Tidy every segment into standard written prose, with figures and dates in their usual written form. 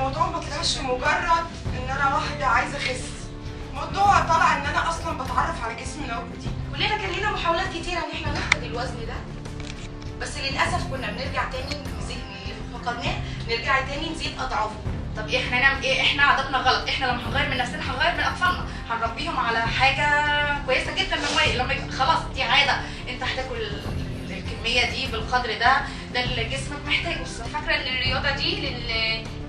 الموضوع ما طلعش مجرد ان انا واحده عايزه اخس، الموضوع طلع ان انا اصلا بتعرف على جسمي من اول وجديد. كلنا كان لنا محاولات كتيره ان احنا نفقد الوزن ده، بس للاسف كنا بنرجع تاني نزيد اللي فقدناه، نرجع تاني نزيد اضعافه. طب احنا نعمل ايه؟ احنا عاداتنا غلط، احنا لما هنغير من نفسنا هنغير من اطفالنا، هنربيهم على حاجه كويسه جدا. لما خلاص دي عاده، انت هتاكل الكميه دي بالقدر ده اللي جسمك محتاجه. فاكره ان الرياضه دي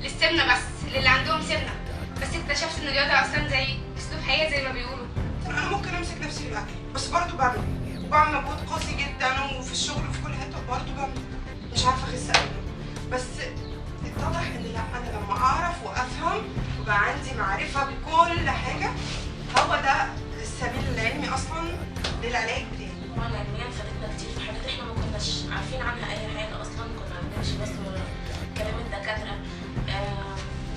للسمنه بس، للي عندهم سمنه بس. اكتشفت ان الرياضه اصلا زي اسلوب حياه زي ما بيقولوا. انا ممكن امسك نفسي في الاكل بس برضه بعمل مجهود قاسي جدا، وفي الشغل وفي كل حته برضه بعمل، مش عارفه اخس ابدا. بس اتضح ان لا، انا لما اعرف وافهم وبقى عندي معرفه بكل حاجه، هو ده السبيل العلمي اصلا للعلاج بتاعي. طبعا علميا فادتنا كتير في حاجات احنا ما كناش عارفين عنها اي حاجه اصلا، كنا بنمشي بس ورا كلام الدكاتره،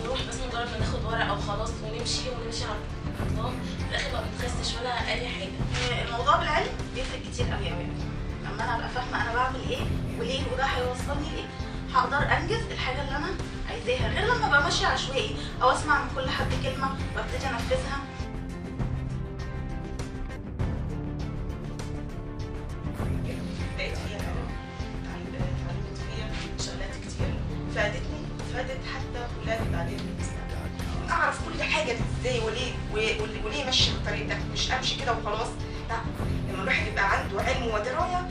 نروح بس مجرد ما ناخد ورقه وخلاص ونمشي على النظام، في الاخر ما بنخسش ولا اي حاجه. الموضوع بالعلم بيفرق كتير قوي قوي. لما انا ابقى فاهمه انا بعمل ايه وليه وده هيوصلني لايه، هقدر انجز الحاجه اللي انا عايزاها، غير لما ابقى ماشيه عشوائي او اسمع من كل حد كلمه وابتدي انفذها. لقيت فيها اتعلمت فيها شغلات كتير فادتني وفادت حتى ولادي بعدين في المستقبل. اعرف كل حاجه ازاي وليه ماشيه بالطريق ده، مش امشي كده وخلاص. لا، لما الواحد يبقى عنده علم ودرايه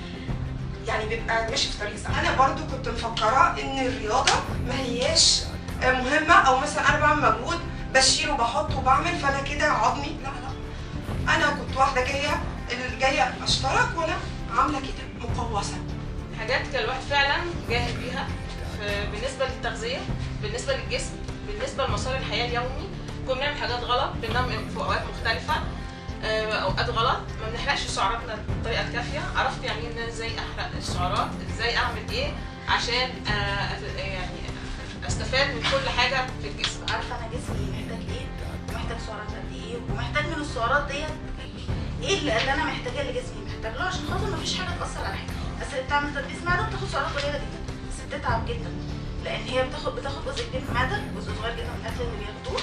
يعني بيبقى ماشي في طريق صح. انا برضو كنت مفكره ان الرياضه ما هياش مهمه، او مثلا انا بعمل مجهود بشيل وبحط وبعمل فانا كده عظمي. لا لا، انا كنت واحده جايه اشترك وانا عامله كده مقوسه. حاجات كان الواحد فعلا جاهل بيها بالنسبه للتغذيه، بالنسبه للجسم، بالنسبه لمسار الحياه اليومي. كنا بنعمل حاجات غلط، بننام في اوقات مختلفه، اوقات غلط، ما بنحرقش سعراتنا بالطريقه الكافيه. عرفت يعني ان ازاي احرق السعرات، ازاي اعمل ايه عشان يعني استفاد من كل حاجه في الجسم. عارفه انا جسمي محتاج ايه ومحتاج سعرات قد ايه، ومحتاج من السعرات ديت ايه اللي انا محتاجاه اللي جسمي محتاج له، عشان خاطر مفيش حاجه تاثر على حاجه. بس اللي بتعمل تدبيس معده بتاخد سعرات قليله جدا بس بتتعب جدا، لان هي بتاخد جزء كبير من المعده، جزء صغير جدا من الاكل اللي بياخدوه،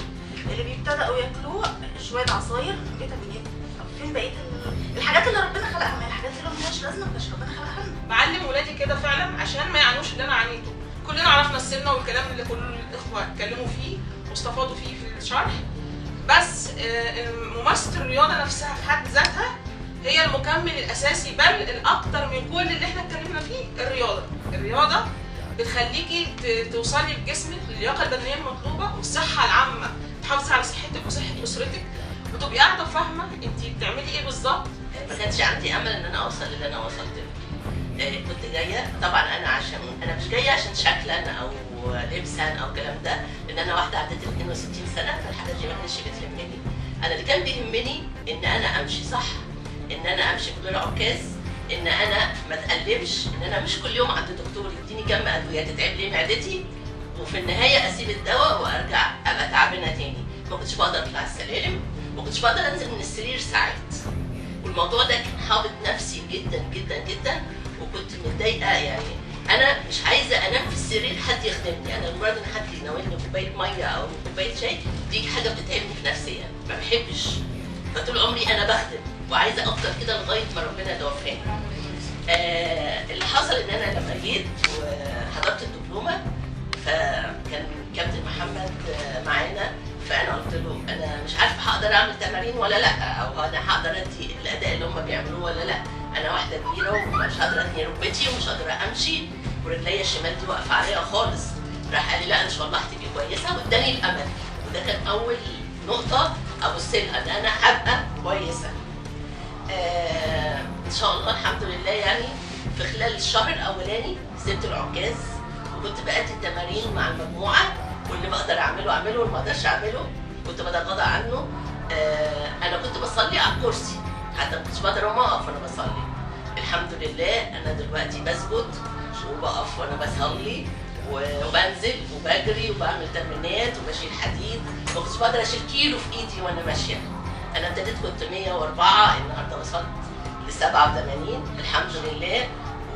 اللي بيبتدأوا ياكلوه شويه عصاير فيتامينات. طب فين بقيه الحاجات اللي ربنا خلقها؟ ما الحاجات اللي ملهاش لازمه مش ربنا خلقها لنا. بعلم ولادي كده فعلا عشان ما يعانوش اللي انا عانيته. كلنا عرفنا السمنه والكلام اللي كل الاخوه اتكلموا فيه واستفادوا فيه في الشرح، بس ممارسه الرياضه نفسها في حد ذاتها هي المكمل الاساسي، بل الاكثر من كل اللي احنا اتكلمنا فيه. الرياضه بتخليكي توصلي لجسمك اللياقه البدنيه المطلوبه والصحه العامه، تحافظي على صحتك وصحه اسرتك، وتبقي قاعده فاهمه انت بتعملي ايه بالظبط. ما كانش عندي امل ان انا اوصل للي انا وصلت له. كنت جايه طبعا عشان انا مش جايه عشان شكلا او لبسا او الكلام ده، لان انا واحده عدت ال 62 سنه، فالحاجات دي ما كانتش بتهمني. انا اللي كان بيهمني ان انا امشي صح، ان انا امشي بدون عكاز، ان انا ما اتقلبش، ان انا مش كل يوم عند دكتور يديني كم ادويه تتعب لي معدتي وفي النهايه اسيب الدواء وارجع ابقى تعبانه تاني. ما كنتش بقدر اطلع السلالم، ما كنتش بقدر انزل من السرير ساعات، والموضوع ده كان حابط نفسي جدا جدا جدا، وكنت متضايقه. يعني انا مش عايزه انام في السرير حد يخدمني، انا مجرد ان حد يناولني كوبايه ميه او كوبايه شاي دي حاجه بتتعبني في نفسيا، ما بحبش. فطول عمري انا بخدم وعايزه افضل كده لغايه ما ربنا توفاني. اللي حصل ان انا لما جيت وحضرت الدبلومه فكان كابتن محمد معانا، فانا قلت له انا مش عارفه هقدر اعمل تمارين ولا لا، او انا هقدر ادي الاداء اللي هم بيعملوه ولا لا. انا واحده كبيره ومش قادره اتني ركبتي ومش قادره امشي ورجليا الشمال دي واقفه عليها خالص. راح قال لي لا ان شاء الله هتبقي كويسه واداني الامل، وده كان اول نقطه ابص لها ان انا هبقى كويسه. ان شاء الله الحمد لله. يعني في خلال الشهر الاولاني سبت العكاز وكنت بأدي التمارين مع المجموعه، واللي بقدر اعمله واللي ما اقدرش اعمله كنت بتغاضى عنه. انا كنت بصلي على الكرسي، حتى ما كنتش بقدر اقف وانا بصلي. الحمد لله انا دلوقتي بسجد وبقف وانا بصلي وبنزل وبجري وبعمل تمرينات وبشيل حديد. ما كنتش بقدر اشيل كيلو في ايدي وانا ماشيه. انا ابتديت كنت 104، النهارده وصلت ل 87 الحمد لله.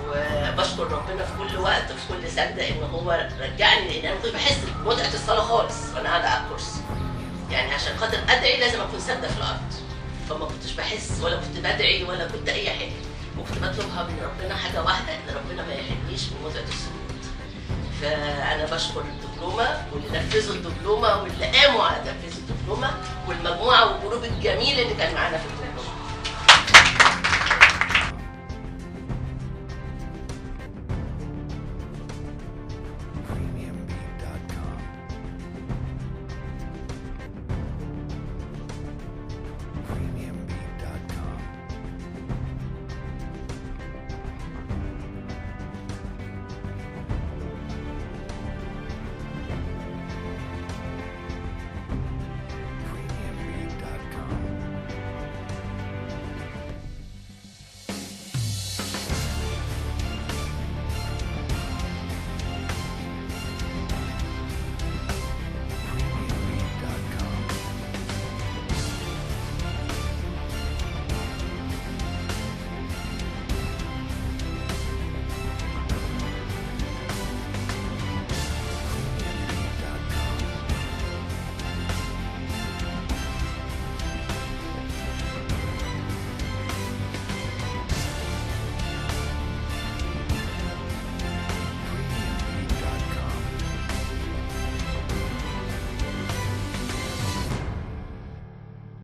وبشكر بشكر ربنا في كل وقت وفي كل سجده ان هو رجعني، لان انا كنت بحس بمتعه الصلاه خالص وانا قاعده على الكرسي. يعني عشان خاطر ادعي لازم اكون ساجده في الارض، فما كنتش بحس ولا كنت بدعي ولا كنت اي حاجه، وكنت بطلبها من ربنا حاجه واحده، ان ربنا ما يحرمنيش من متعه السجود. فانا بشكر الدبلومه واللي نفذوا الدبلومه واللي قاموا على تنفيذ الدبلومه والمجموعه والجروب الجميل اللي كان معانا في الدبلومه.